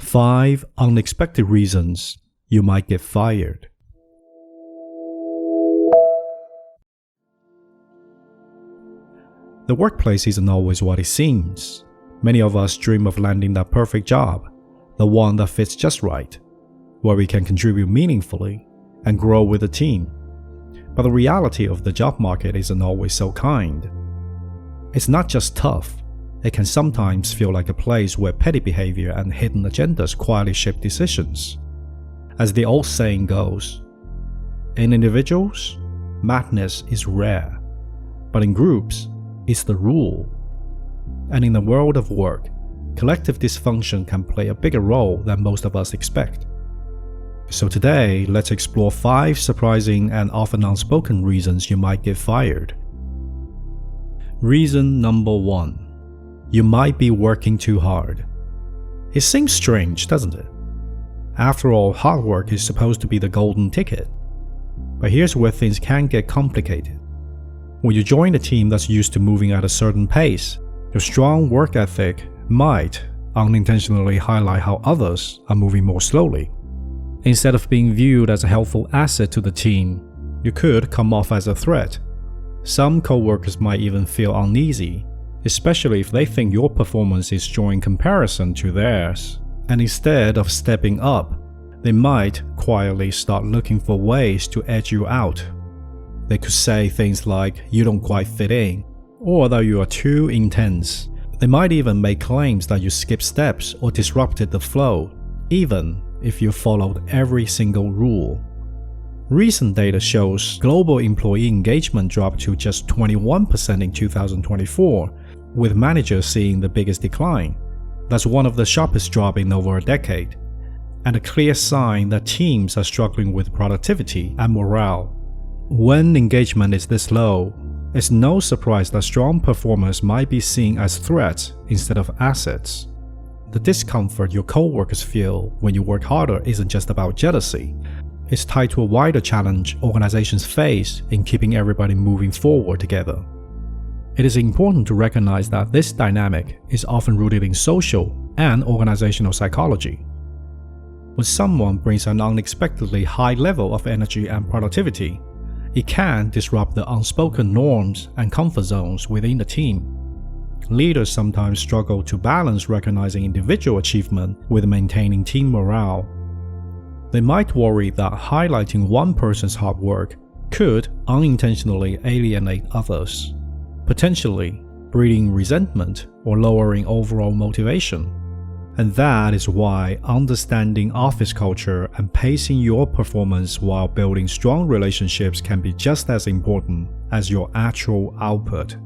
5 unexpected reasons you might get fired. The workplace isn't always what it seems. Many of us dream of landing that perfect job, the one that fits just right, where we can contribute meaningfully and grow with the team. But the reality of the job market isn't always so kind. It's not just tough, it can sometimes feel like a place where petty behavior and hidden agendas quietly shape decisions. As the old saying goes, in individuals, madness is rare, but in groups, it's the rule. And in the world of work, collective dysfunction can play a bigger role than most of us expect. So today, let's explore 5 surprising and often unspoken reasons you might get fired. Reason number 1. You might be working too hard. It seems strange, doesn't it? After all, hard work is supposed to be the golden ticket. But here's where things can get complicated. When you join a team that's used to moving at a certain pace, your strong work ethic might unintentionally highlight how others are moving more slowly. Instead of being viewed as a helpful asset to the team, you could come off as a threat. Some coworkers might even feel uneasy, especially if they think your performance is drawing comparison to theirs. And instead of stepping up, they might quietly start looking for ways to edge you out. They could say things like, "You don't quite fit in," or that you are too intense. They might even make claims that you skipped steps or disrupted the flow, even if you followed every single rule. Recent data shows global employee engagement dropped to just 21% in 2024, with managers seeing the biggest decline. That's one of the sharpest drops in over a decade, and a clear sign that teams are struggling with productivity and morale. When engagement is this low, it's no surprise that strong performers might be seen as threats instead of assets. The discomfort your coworkers feel when you work harder isn't just about jealousy. It's tied to a wider challenge organizations face in keeping everybody moving forward together. It is important to recognize that this dynamic is often rooted in social and organizational psychology. When someone brings an unexpectedly high level of energy and productivity, it can disrupt the unspoken norms and comfort zones within the team. Leaders sometimes struggle to balance recognizing individual achievement with maintaining team morale. They might worry that highlighting one person's hard work could unintentionally alienate others, potentially breeding resentment or lowering overall motivation. And that is why understanding office culture and pacing your performance while building strong relationships can be just as important as your actual output.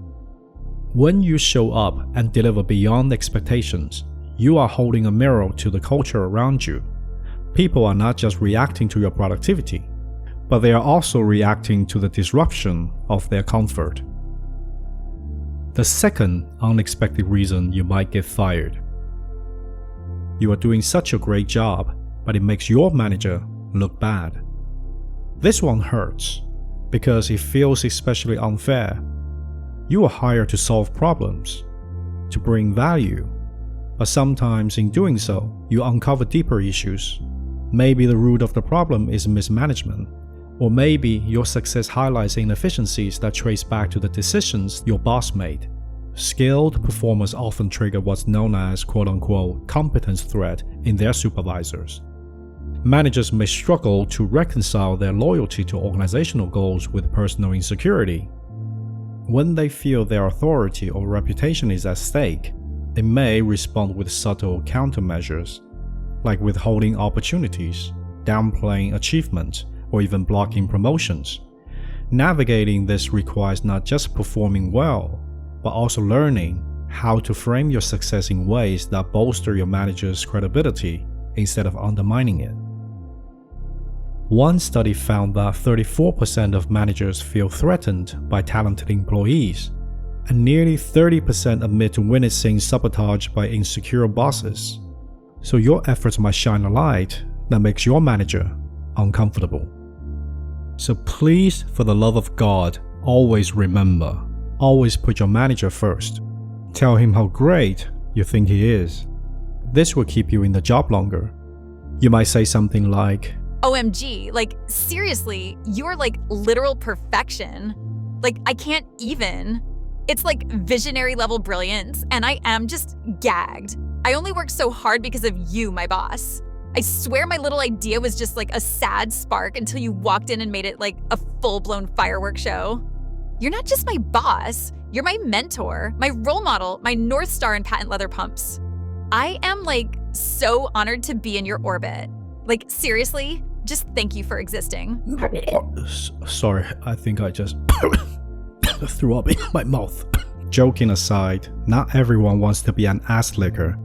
When you show up and deliver beyond expectations, you are holding a mirror to the culture around you. People are not just reacting to your productivity, but they are also reacting to the disruption of their comfort. The second unexpected reason you might get fired. You are doing such a great job, but it makes your manager look bad. This one hurts, because it feels especially unfair. You are hired to solve problems, to bring value, but sometimes in doing so, you uncover deeper issues. Maybe the root of the problem is mismanagement, or maybe your success highlights inefficiencies that trace back to the decisions your boss made. Skilled performers often trigger what's known as quote-unquote competence threat in their supervisors. Managers may struggle to reconcile their loyalty to organizational goals with personal insecurity. When they feel their authority or reputation is at stake, they may respond with subtle countermeasures, like withholding opportunities, downplaying achievements, or even blocking promotions. Navigating this requires not just performing well, but also learning how to frame your success in ways that bolster your manager's credibility instead of undermining it. One study found that 34% of managers feel threatened by talented employees, and nearly 30% admit to witnessing sabotage by insecure bosses. So your efforts might shine a light that makes your manager uncomfortable. So please, for the love of God, always remember, always put your manager first. Tell him how great you think he is. This will keep you in the job longer. You might say something like, OMG, like seriously, you're like literal perfection. Like I can't even. It's like visionary level brilliance, and I am just gagged. I only worked so hard because of you, my boss. I swear my little idea was just like a sad spark until you walked in and made it like a full-blown fireworks show. You're not just my boss, you're my mentor, my role model, my North Star in patent leather pumps. I am like so honored to be in your orbit. Like seriously, just thank you for existing. Sorry, I think I just threw up in my mouth. Joking aside, not everyone wants to be an ass licker.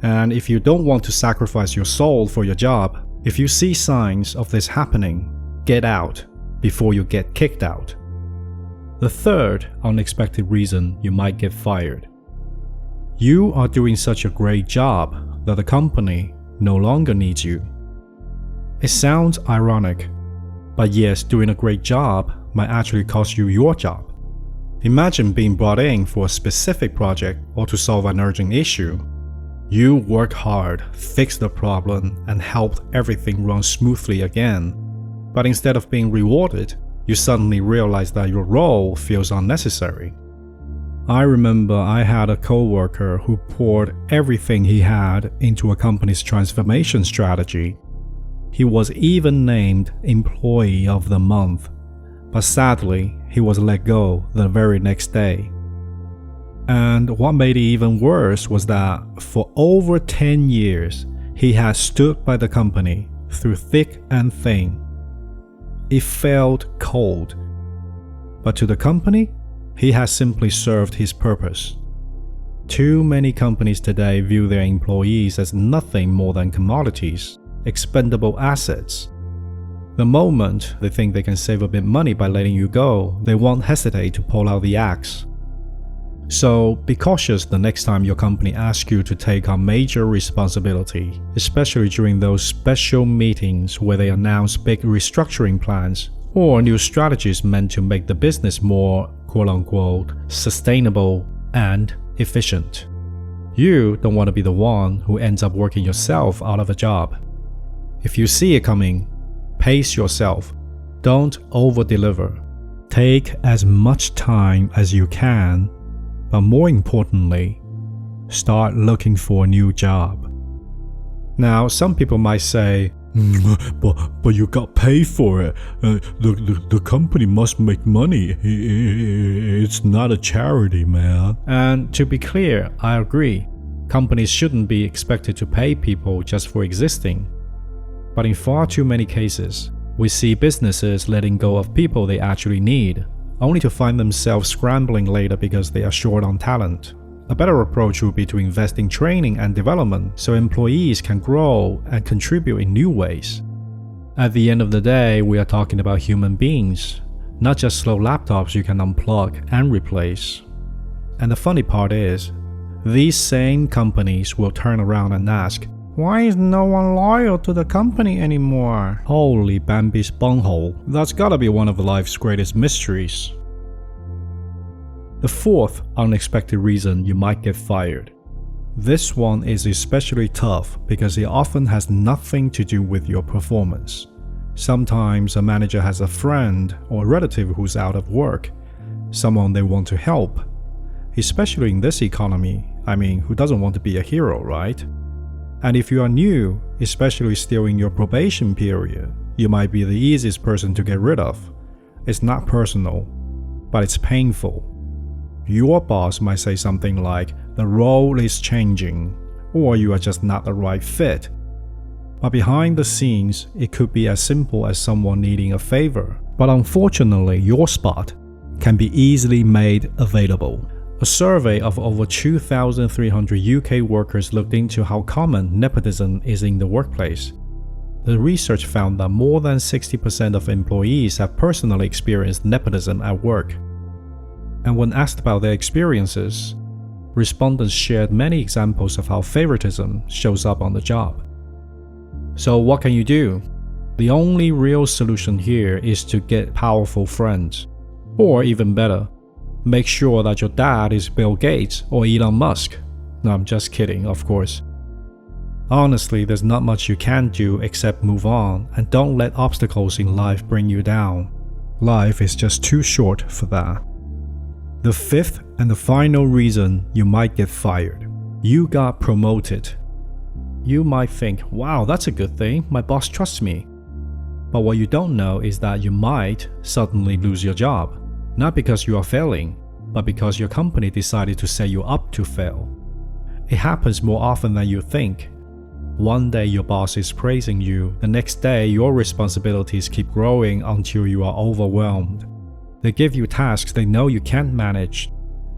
And if you don't want to sacrifice your soul for your job, if you see signs of this happening, get out before you get kicked out. The third unexpected reason you might get fired. You are doing such a great job that the company no longer needs you. It sounds ironic, but yes, doing a great job might actually cost you your job. Imagine being brought in for a specific project or to solve an urgent issue. You work hard, fix the problem, and helped everything run smoothly again. But instead of being rewarded, you suddenly realize that your role feels unnecessary. I remember I had a coworker who poured everything he had into a company's transformation strategy. He was even named Employee of the Month, but sadly, he was let go the very next day. And what made it even worse was that for over 10 years, he had stood by the company through thick and thin. It felt cold, but to the company, he has simply served his purpose. Too many companies today view their employees as nothing more than commodities, expendable assets. The moment they think they can save a bit money by letting you go, they won't hesitate to pull out the axe. So be cautious the next time your company asks you to take on major responsibility, especially during those special meetings where they announce big restructuring plans or new strategies meant to make the business more quote-unquote sustainable and efficient. You don't want to be the one who ends up working yourself out of a job. If you see it coming, pace yourself. Don't over-deliver. Take as much time as you can, but more importantly, start looking for a new job. Now, some people might say, but you got paid for it. The company must make money. It's not a charity, man. And to be clear, I agree. Companies shouldn't be expected to pay people just for existing. But in far too many cases, we see businesses letting go of people they actually need, only to find themselves scrambling later because they are short on talent. A better approach would be to invest in training and development so employees can grow and contribute in new ways. At the end of the day, we are talking about human beings, not just slow laptops you can unplug and replace. And the funny part is, these same companies will turn around and ask, why is no one loyal to the company anymore? Holy Bambi's bunghole. That's gotta be one of life's greatest mysteries. The fourth unexpected reason you might get fired. This one is especially tough because it often has nothing to do with your performance. Sometimes a manager has a friend or relative who's out of work, someone they want to help. Especially in this economy, who doesn't want to be a hero, right? And if you are new, especially still in your probation period, you might be the easiest person to get rid of. It's not personal, but it's painful. Your boss might say something like, the role is changing, or you are just not the right fit. But behind the scenes, it could be as simple as someone needing a favor. But unfortunately, your spot can be easily made available. A survey of over 2,300 UK workers looked into how common nepotism is in the workplace. The research found that more than 60% of employees have personally experienced nepotism at work. And when asked about their experiences, respondents shared many examples of how favoritism shows up on the job. So what can you do? The only real solution here is to get powerful friends. Or even better, make sure that your dad is Bill Gates or Elon Musk. No, I'm just kidding, of course. Honestly, there's not much you can do except move on, and don't let obstacles in life bring you down. Life is just too short for that. The fifth and the final reason you might get fired. You got promoted. You might think, wow, that's a good thing, my boss trusts me. But what you don't know is that you might suddenly lose your job. Not because you are failing, but because your company decided to set you up to fail. It happens more often than you think. One day your boss is praising you, the next day your responsibilities keep growing until you are overwhelmed. They give you tasks they know you can't manage,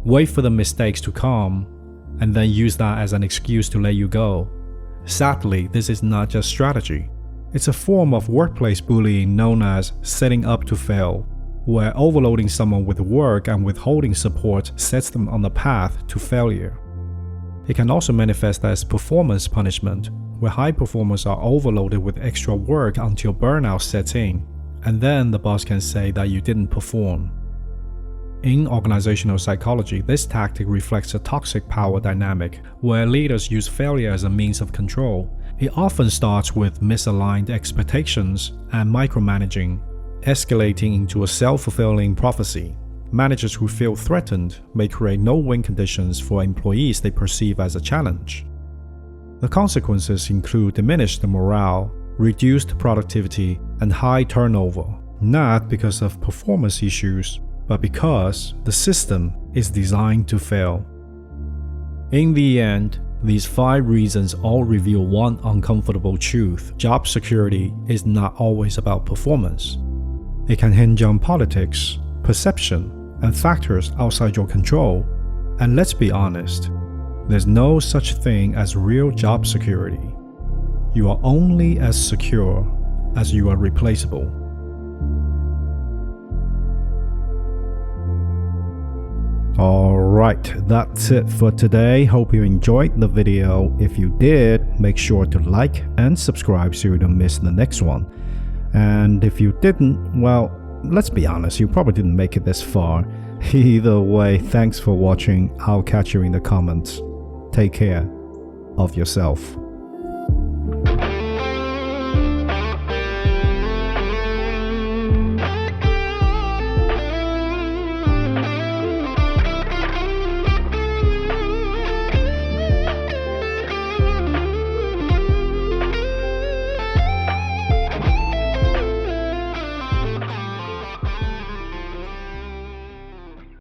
wait for the mistakes to come, and then use that as an excuse to let you go. Sadly, this is not just strategy. It's a form of workplace bullying known as setting up to fail, where overloading someone with work and withholding support sets them on the path to failure. It can also manifest as performance punishment, where high performers are overloaded with extra work until burnout sets in, and then the boss can say that you didn't perform. In organizational psychology, this tactic reflects a toxic power dynamic, where leaders use failure as a means of control. It often starts with misaligned expectations and micromanaging, escalating into a self-fulfilling prophecy. Managers who feel threatened may create no-win conditions for employees they perceive as a challenge. The consequences include diminished morale, reduced productivity, and high turnover, not because of performance issues, but because the system is designed to fail. In the end, these 5 reasons all reveal one uncomfortable truth: job security is not always about performance. It can hinge on politics, perception, and factors outside your control. And let's be honest, there's no such thing as real job security. You are only as secure as you are replaceable. Alright, that's it for today. Hope you enjoyed the video. If you did, make sure to like and subscribe so you don't miss the next one. And if you didn't, well, let's be honest, you probably didn't make it this far. Either way, thanks for watching. I'll catch you in the comments. Take care of yourself.